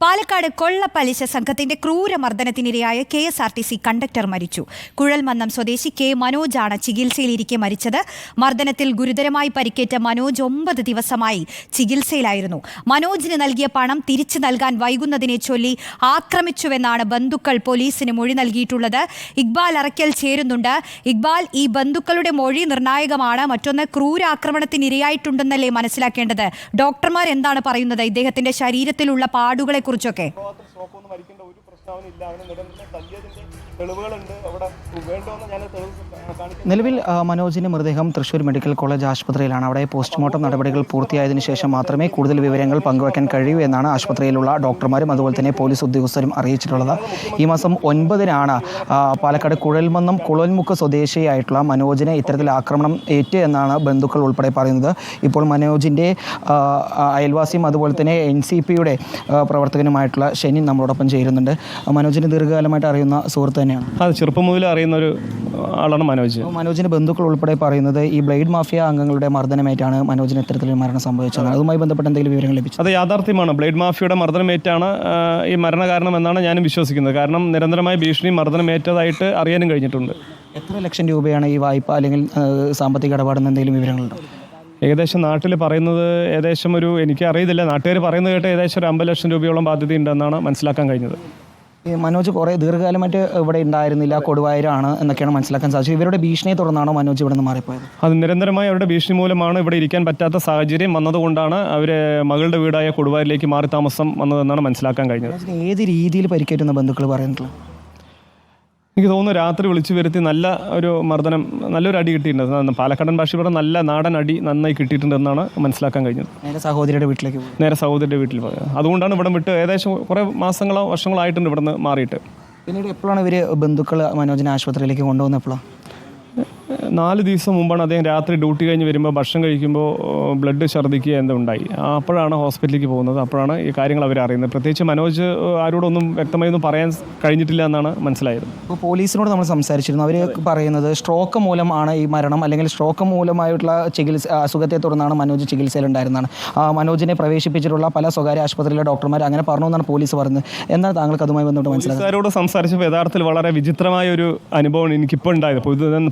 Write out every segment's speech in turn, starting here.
പാലക്കാട് കൊള്ളപ്പലിശ സംഘത്തിന്റെ ക്രൂരമർദ്ദനത്തിനിരയായ KSRTC conductor മരിച്ചു. കുഴൽമന്നം സ്വദേശി K മനോജാണ് ചികിത്സയിലിരിക്കെ മരിച്ചത്. മർദ്ദനത്തിൽ ഗുരുതരമായി പരിക്കേറ്റ മനോജ് 9 ദിവസമായി ചികിത്സയിലായിരുന്നു. മനോജിന് നൽകിയ പണം തിരിച്ചു നൽകാൻ വൈകുന്നതിനെ ചൊല്ലി ആക്രമിച്ചുവെന്നാണ് ബന്ധുക്കൾ പോലീസിന് മൊഴി നൽകിയിട്ടുള്ളത്. ഇക്ബാൽ അറക്കൽ ചേരുന്നുണ്ട്. ഇക്ബാൽ, ഈ ബന്ധുക്കളുടെ മൊഴി നിർണായകമാണ്. മറ്റൊന്ന്, ക്രൂരാക്രമണത്തിനിരയായിട്ടുണ്ടെന്നല്ലേ മനസ്സിലാക്കേണ്ടത്. ഡോക്ടർമാർ എന്താണ് പറയുന്നത് ഇദ്ദേഹത്തിന്റെ ശരീരത്തിലുള്ള പാടുകളെ കുറിച്ചൊക്കെ? നിലവിൽ മനോജിന്റെ മൃതദേഹം തൃശ്ശൂർ മെഡിക്കൽ കോളേജ് ആശുപത്രിയിലാണ്. അവിടെ പോസ്റ്റ്മോർട്ടം നടപടികൾ പൂർത്തിയായതിനു ശേഷം മാത്രമേ കൂടുതൽ വിവരങ്ങൾ പങ്കുവയ്ക്കാൻ കഴിയൂ എന്നാണ് ആശുപത്രിയിലുള്ള ഡോക്ടർമാരും അതുപോലെ തന്നെ പോലീസ് ഉദ്യോഗസ്ഥരും അറിയിച്ചിട്ടുള്ളത്. ഈ മാസം 9-നാണ് പാലക്കാട് കുഴൽമന്നം കുളൻമുക്ക് സ്വദേശിയായിട്ടുള്ള മനോജിനെ ഇത്തരത്തിൽ ആക്രമണം ഏറ്റ് എന്നാണ് ബന്ധുക്കൾ ഉൾപ്പെടെ പറയുന്നത്. ഇപ്പോൾ മനോജിൻ്റെ അയൽവാസിയും അതുപോലെ തന്നെ NCPയുടെ പ്രവർത്തകനുമായിട്ടുള്ള ഷെനി നമ്മളോടൊപ്പം ചേരുന്നുണ്ട്. മനോജിന് ദീർഘകാലമായിട്ട് അറിയുന്ന സുഹൃത്ത് തന്നെയാണ്. അത് ചെറുപ്പം മുതൽ അറിയുന്ന ഒരു ആളാണ് മനോജ്. മനോജിന്റെ ബന്ധുക്കൾ ഉൾപ്പെടെ പറയുന്നത് ഈ ബ്ലേഡ് മാഫിയ അംഗങ്ങളുടെ മർദ്ദനമേറ്റാണ് മനോജിന് ഇത്തരത്തിലൊരു മരണം സംഭവിച്ചത്. അതുമായി ബന്ധപ്പെട്ട എന്തെങ്കിലും വിവരങ്ങൾ ലഭിച്ചു? അത് യാഥാർത്ഥ്യമാണ്. ബ്ലേഡ് മാഫിയയുടെ മർദ്ദനമേറ്റാണ് ഈ മരണകാരണം എന്നാണ് ഞാനും വിശ്വസിക്കുന്നത്. കാരണം നിരന്തരമായ ഭീഷണി മർദ്ദനമേറ്റതായിട്ട് അറിയാനും കഴിഞ്ഞിട്ടുണ്ട്. എത്ര ലക്ഷം രൂപയാണ് ഈ വായ്പ അല്ലെങ്കിൽ സാമ്പത്തിക ഇടപാടെന്ന് എന്തെങ്കിലും വിവരങ്ങളുണ്ടോ? ഏകദേശം നാട്ടിൽ പറയുന്നത് ഏകദേശം എനിക്ക് അറിയത്തില്ല, നാട്ടുകാർ പറയുന്നത് കേട്ട് ഏകദേശം ഒരു 50 ലക്ഷം രൂപയോളം ബാധ്യതയുണ്ടെന്നാണ് മനസ്സിലാക്കാൻ കഴിഞ്ഞത്. ഈ മനോജ് കുറേ ദീർഘകാലമായിട്ട് ഇവിടെ ഉണ്ടായിരുന്നില്ല, കൊടുവായൂരാണ് എന്നൊക്കെയാണ് മനസ്സിലാക്കാൻ സാധിച്ചത്. ഇവരുടെ ഭീഷണിയെ തുടർന്നാണോ മനോജ് ഇവിടെ നിന്ന് മാറിപ്പോയത്? അത് നിരന്തരമായി അവരുടെ ഭീഷണി മൂലമാണ് ഇവിടെ ഇരിക്കാൻ പറ്റാത്ത സാഹചര്യം വന്നതുകൊണ്ടാണ് അവർ മകളുടെ വീടായ കൊടുവായൂരിലേക്ക് മാറി താമസം വന്നതെന്നാണ് മനസ്സിലാക്കാൻ കഴിഞ്ഞത്. ഏത് രീതിയിൽ പരിക്കേറ്റുന്ന ബന്ധുക്കൾ പറയുന്നുള്ളത്? എനിക്ക് തോന്നുന്നു രാത്രി വിളിച്ചു വരുത്തി നല്ല ഒരു മർദ്ദനം, നല്ലൊരു അടി കിട്ടിയിട്ടുണ്ട്. പാലക്കാടൻ ഭാഷ ഇവിടെ നല്ല നാടൻ അടി നന്നായി കിട്ടിയിട്ടുണ്ടെന്നാണ് മനസ്സിലാക്കാൻ കഴിഞ്ഞത്. നേരെ സഹോദരിയുടെ വീട്ടിൽ പോയത്. അതുകൊണ്ടാണ് ഇവിടെ വിട്ട് ഏകദേശം കുറേ മാസങ്ങളോ വർഷങ്ങളോ ആയിട്ടുണ്ട് ഇവിടെ നിന്ന് മാറിയിട്ട്. പിന്നീട് എപ്പോഴാണ് ഇവർ ബന്ധുക്കൾ മനോജിനെ ആശുപത്രിയിലേക്ക് കൊണ്ടുവന്നത്? എപ്പോഴാണ്? 4 ദിവസം മുമ്പാണ് അദ്ദേഹം രാത്രി ഡ്യൂട്ടി കഴിഞ്ഞ് വരുമ്പോൾ ഭക്ഷണം കഴിക്കുമ്പോൾ ബ്ലഡ് ഛർദ്ദിക്കുക എന്തുണ്ടായി. അപ്പോഴാണ് ഹോസ്പിറ്റലിലേക്ക് പോകുന്നത്. അപ്പോഴാണ് ഈ കാര്യങ്ങൾ അവർ അറിയുന്നത്. പ്രത്യേകിച്ച് മനോജ് ആരോടൊന്നും വ്യക്തമായൊന്നും പറയാൻ കഴിഞ്ഞിട്ടില്ല എന്നാണ് മനസ്സിലായത്. ഇപ്പോൾ പോലീസിനോട് നമ്മൾ സംസാരിച്ചിരുന്നു. അവർ പറയുന്നത് സ്ട്രോക്ക് മൂലമാണ് ഈ മരണം, അല്ലെങ്കിൽ സ്ട്രോക്ക് മൂലമായിട്ടുള്ള അസുഖത്തെ തുടർന്നാണ് മനോജ് ചികിത്സയിലുണ്ടായിരുന്നതാണ്. മനോജിനെ പ്രവേശിപ്പിച്ചിട്ടുള്ള പല സ്വകാര്യ ആശുപത്രിയിലെ ഡോക്ടർമാർ അങ്ങനെ പറഞ്ഞു എന്നാണ് പോലീസ് പറയുന്നത്. എന്നാൽ താങ്കൾക്ക് അതുമായി ബന്ധപ്പെട്ട് മനസ്സിലായത്? പോലീസുകാരോട് സംസാരിച്ചപ്പോൾ യഥാർത്ഥത്തിൽ വളരെ വിചിത്രമായ ഒരു അനുഭവമാണ് എനിക്കിപ്പോൾ ഉണ്ടായത്.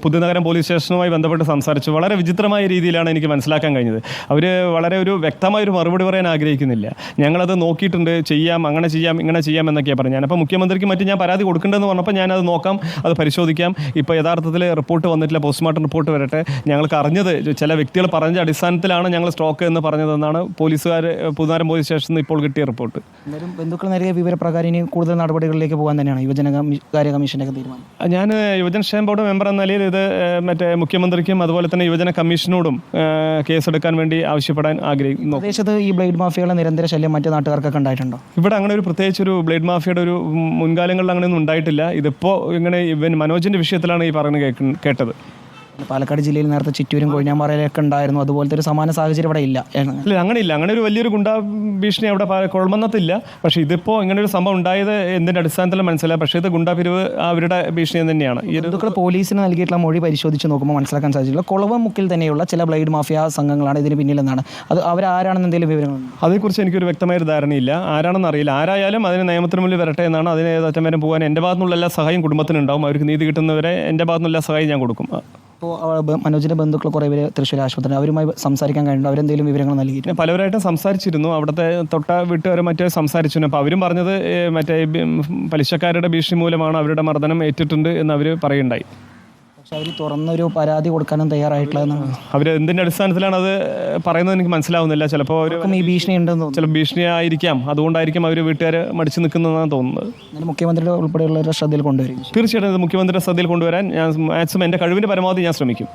പുതുനഗരം പോലീസ് സ്റ്റേഷനുമായി ബന്ധപ്പെട്ട് സംസാരിച്ചു. വളരെ വിചിത്രമായ രീതിയിലാണ് എനിക്ക് മനസ്സിലാക്കാൻ കഴിഞ്ഞത്. അവർ വളരെ ഒരു വ്യക്തമായൊരു മറുപടി പറയാൻ ആഗ്രഹിക്കുന്നില്ല. ഞങ്ങളത് നോക്കിയിട്ടുണ്ട്, ചെയ്യാം, അങ്ങനെ ചെയ്യാം, ഇങ്ങനെ ചെയ്യാം എന്നൊക്കെയാണ് പറഞ്ഞത്. ഞാനപ്പോൾ മുഖ്യമന്ത്രിക്ക് മറ്റും ഞാൻ പരാതി കൊടുക്കേണ്ടതെന്ന് പറഞ്ഞപ്പോൾ ഞാനത് നോക്കാം, അത് പരിശോധിക്കാം. ഇപ്പോൾ യഥാർത്ഥത്തിൽ റിപ്പോർട്ട് വന്നിട്ടില്ല, പോസ്റ്റ്മോർട്ടം റിപ്പോർട്ട് വരട്ടെ. ഞങ്ങൾക്ക് അറിഞ്ഞത് ചില വ്യക്തികൾ പറഞ്ഞ അടിസ്ഥാനത്തിലാണ് ഞങ്ങൾ സ്ട്രോക്ക് എന്ന് പറഞ്ഞതെന്നാണ് പോലീസുകാർ പുതുനഗരം പോലീസ് സ്റ്റേഷനിൽ ഇപ്പോൾ കിട്ടിയ റിപ്പോർട്ട്. ബന്ധുക്കൾ നൽകിയ വിവരപ്രകാരം ഇനി കൂടുതൽ നടപടികളിലേക്ക് പോകാൻ തന്നെയാണ് യുവജനകാര്യ കമ്മീഷൻ്റെ തീരുമാനം. ഞാൻ യുവജനക്ഷേമ ബോർഡ് മെമ്പർ എന്ന നിലയിൽ ഇത് മുഖ്യമന്ത്രിക്കും അതുപോലെ തന്നെ യുവജന കമ്മീഷനോടും കേസെടുക്കാൻ വേണ്ടി ആവശ്യപ്പെടാൻ ആഗ്രഹിക്കുന്നു. പ്രദേശത്ത് ഈ ബ്ലേഡ് മാഫിയയുടെ നിരന്തര ശല്യം മറ്റു നാട്ടുകാർക്കൊക്കെ ഉണ്ടായിട്ടുണ്ടോ? ഇവിടെ അങ്ങനെ ഒരു പ്രത്യേകിച്ചൊരു ബ്ലേഡ് മാഫിയയുടെ ഒരു മുൻകാലങ്ങളിൽ അങ്ങനെയൊന്നും ഉണ്ടായിട്ടില്ല. ഇതിപ്പോൾ ഇങ്ങനെ മനോജിൻ്റെ വിഷയത്തിലാണ് ഈ പറഞ്ഞ് കേട്ടത്. പാലക്കാട് ജില്ലയിൽ നേരത്തെ ചിറ്റൂരും കൊഴിഞ്ഞാമ്പാറയിലൊക്കെ ഉണ്ടായിരുന്നു. അതുപോലത്തെ ഒരു സമാന സാഹചര്യം ഇവിടെ ഇല്ല. അങ്ങനെയില്ല. അങ്ങനെ ഒരു വലിയൊരു ഗുണ്ടാ ഭീഷണി അവിടെ കുഴൽമന്നത്തില്ല. പക്ഷേ ഇതിപ്പോൾ ഇങ്ങനെ ഒരു സംഭവം ഉണ്ടായത് എന്തിൻ്റെ അടിസ്ഥാനത്തിലും മനസ്സിലായി. പക്ഷേ ഇത് ഗുണ്ടാപിരിവ് അവരുടെ ഭീഷണി തന്നെയാണ്. ഈ ബന്ധുക്കൾ പോലീസിന് നൽകിയിട്ടുള്ള മൊഴി പരിശോധിച്ച് നോക്കുമ്പോൾ മനസ്സിലാക്കാൻ സാധിച്ചില്ല. കുളവമുക്കിൽ തന്നെയുള്ള ചില ബ്ലേഡ് മാഫിയ സംഘങ്ങളാണ് ഇതിന് പിന്നിലെന്നാണ്. അത് അവരാരാണെന്ന് എന്തെങ്കിലും വിവരങ്ങളുണ്ട്? അതേക്കുറിച്ച് എനിക്കൊരു വ്യക്തമായൊരു ധാരണയില്ല. ആരാണെന്ന് അറിയില്ല. ആരായാലും അതിന് നിയമത്തിന് മുന്നിൽ വരട്ടെ എന്നാണ്. അതിന് ഏതറ്റം വരെ പോകാൻ എൻ്റെ ഭാഗത്തുനിന്നുള്ള എല്ലാ സഹായം കുടുംബത്തിനുണ്ടാവും. അവർക്ക് നീതി കിട്ടുന്നവരെ എൻ്റെ ഭാഗത്തുനിന്നുള്ള എല്ലാ സഹായം ഞാൻ കൊടുക്കും. ഇപ്പോൾ മനോജിൻ്റെ ബന്ധുക്കൾ കുറേ പേര് തൃശ്ശൂർ ആശുപത്രി, അവരുമായി സംസാരിക്കാൻ കഴിഞ്ഞു? അവരെന്തെങ്കിലും വിവരങ്ങൾ നൽകിയിട്ട്? പലവരായിട്ടും സംസാരിച്ചിരുന്നു. അവിടുത്തെ തൊട്ട വീട്ടുകാർ മറ്റേ സംസാരിച്ചിരുന്നു. അപ്പോൾ അവരും പറഞ്ഞത് മറ്റേ പലിശക്കാരുടെ ഭീഷണി മൂലമാണ് അവരുടെ മർദ്ദനം ഏറ്റിട്ടുണ്ട് എന്ന് അവർ പറയുണ്ടായി. പക്ഷെ അവർ തുറന്നൊരു പരാതി കൊടുക്കാനും തയ്യാറായിട്ടുള്ളതെന്നാണ്. അവർ എന്തിൻ്റെ അടിസ്ഥാനത്തിലാണ് അത് പറയുന്നത് എനിക്ക് മനസ്സിലാവുന്നില്ല. ചിലപ്പോൾ ഈ ഭീഷണി ഉണ്ടെന്ന് ചില ഭീഷണി ആയിരിക്കാം. അതുകൊണ്ടായിരിക്കും അവർ വീട്ടുകാർ മടിച്ചു നിൽക്കുന്നതെന്നാണ് തോന്നുന്നത്. മുഖ്യമന്ത്രിയുടെ ഉൾപ്പെടെയുള്ളവരുടെ ശ്രദ്ധയിൽ കൊണ്ടുവരും. തീർച്ചയായിട്ടും മുഖ്യമന്ത്രിയുടെ ശ്രദ്ധയിൽ കൊണ്ടുവരാൻ ഞാൻ മാക്സിമം എൻ്റെ കഴിവിൻ്റെ പരമാവധി ഞാൻ ശ്രമിക്കും.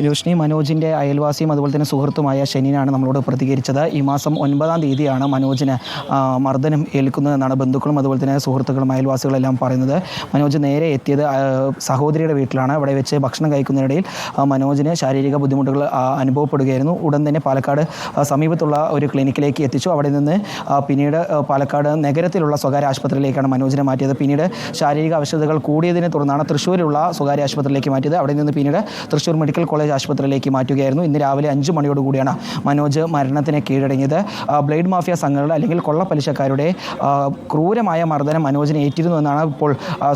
രോഷ്നി, മനോജിൻ്റെ അയൽവാസിയും അതുപോലെ തന്നെ സുഹൃത്തുമായ ഷെനിനാണ് നമ്മളോട് പ്രതികരിച്ചത്. ഈ മാസം 9-ാം തീയതിയാണ് മനോജിന് മർദ്ദനം ഏൽക്കുന്നതെന്നാണ് ബന്ധുക്കളും അതുപോലെ തന്നെ സുഹൃത്തുക്കളും അയൽവാസികളെല്ലാം പറയുന്നത്. മനോജ് നേരെ എത്തിയത് സഹോദരിയുടെ വീട്ടിലാണ്. അവിടെ വെച്ച് ഭക്ഷണം കഴിക്കുന്നതിനിടയിൽ മനോജിന് ശാരീരിക ബുദ്ധിമുട്ടുകൾ അനുഭവപ്പെടുകയായിരുന്നു. ഉടൻ തന്നെ പാലക്കാട് സമീപത്തുള്ള ഒരു ക്ലിനിക്കിലേക്ക് എത്തിച്ചു. അവിടെ നിന്ന് പിന്നീട് പാലക്കാട് നഗരത്തിലുള്ള സ്വകാര്യ ആശുപത്രിയിലേക്കാണ് മനോജിനെ മാറ്റിയത്. പിന്നീട് ശാരീരിക അവശതകൾ കൂടിയതിനെ തുടർന്നാണ് തൃശ്ശൂരിലുള്ള സ്വകാര്യ ആശുപത്രിയിലേക്ക് മാറ്റിയത്. അവിടെ നിന്ന് പിന്നീട് തൃശ്ശൂർ മെഡിക്കൽ കോളേജ് കോളേജ് ആശുപത്രിയിലേക്ക് മാറ്റുകയായിരുന്നു. ഇന്ന് രാവിലെ 5 മണിയോടുകൂടിയാണ് മനോജ് മരണത്തിന് കീഴടങ്ങിയത്. ബ്ലേഡ് മാഫിയ സംഘങ്ങളുടെ അല്ലെങ്കിൽ കൊള്ളപ്പലിശക്കാരുടെ ക്രൂരമായ മർദ്ദനം മനോജിനെ ഏറ്റിരുന്നു എന്നാണ് ഇപ്പോൾ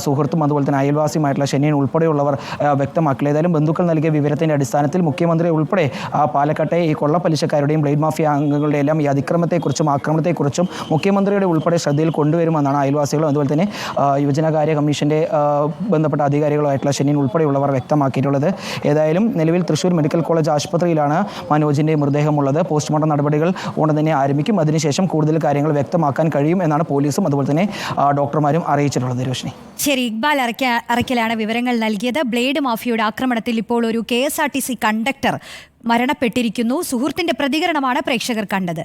സുഹൃത്തും അതുപോലെ തന്നെ അയൽവാസിയുമായിട്ടുള്ള ഷെനീൻ ഉൾപ്പെടെയുള്ളവർ വ്യക്തമാക്കിയത്. ഏതായാലും ബന്ധുക്കൾ നൽകിയ വിവരത്തിൻ്റെ അടിസ്ഥാനത്തിൽ മുഖ്യമന്ത്രി ഉൾപ്പെടെ പാലക്കാട്ടെ ഈ കൊള്ളപ്പലിശക്കാരുടെയും ബ്ലേഡ് മാഫിയ അംഗങ്ങളുടെ എല്ലാം ഈ അതിക്രമത്തെക്കുറിച്ചും ആക്രമണത്തെക്കുറിച്ചും മുഖ്യമന്ത്രിയുടെ ഉൾപ്പെടെ ശ്രദ്ധയിൽ കൊണ്ടുവരുമെന്നാണ് അയൽവാസികളും അതുപോലെ തന്നെ യുവജനകാര്യ കമ്മീഷന്റെ ബന്ധപ്പെട്ട അധികാരികളുമായിട്ടുള്ള ഷെനീൻ ഉൾപ്പെടെയുള്ളവർ വ്യക്തമാക്കിയിട്ടുള്ളത്. ഏതായാലും നിലവിൽ തൃശ്ശൂർ മെഡിക്കൽ കോളേജ് ആശുപത്രിയിലാണ് മനോജിൻ്റെ മൃതദേഹമുള്ളത്. പോസ്റ്റ്മോർട്ടം നടപടികൾ ഉടൻ തന്നെ ആരംഭിക്കും. അതിനുശേഷം കൂടുതൽ കാര്യങ്ങൾ വ്യക്തമാക്കാൻ കഴിയും എന്നാണ് പോലീസും അതുപോലെ തന്നെ ഡോക്ടർമാരും അറിയിച്ചിട്ടുള്ളത്. രോഷിനി. ശരി, ഇക്ബാൽ അറയ്ക്കലാണ് വിവരങ്ങൾ നൽകിയത്. ബ്ലേഡ് മാഫിയയുടെ ആക്രമണത്തിൽ ഇപ്പോൾ ഒരു KSRTC കണ്ടക്ടർ മരണപ്പെട്ടിരിക്കുന്നു. സുഹൃത്തിന്റെ പ്രതികരണമാണ് പ്രേക്ഷകർ കണ്ടത്.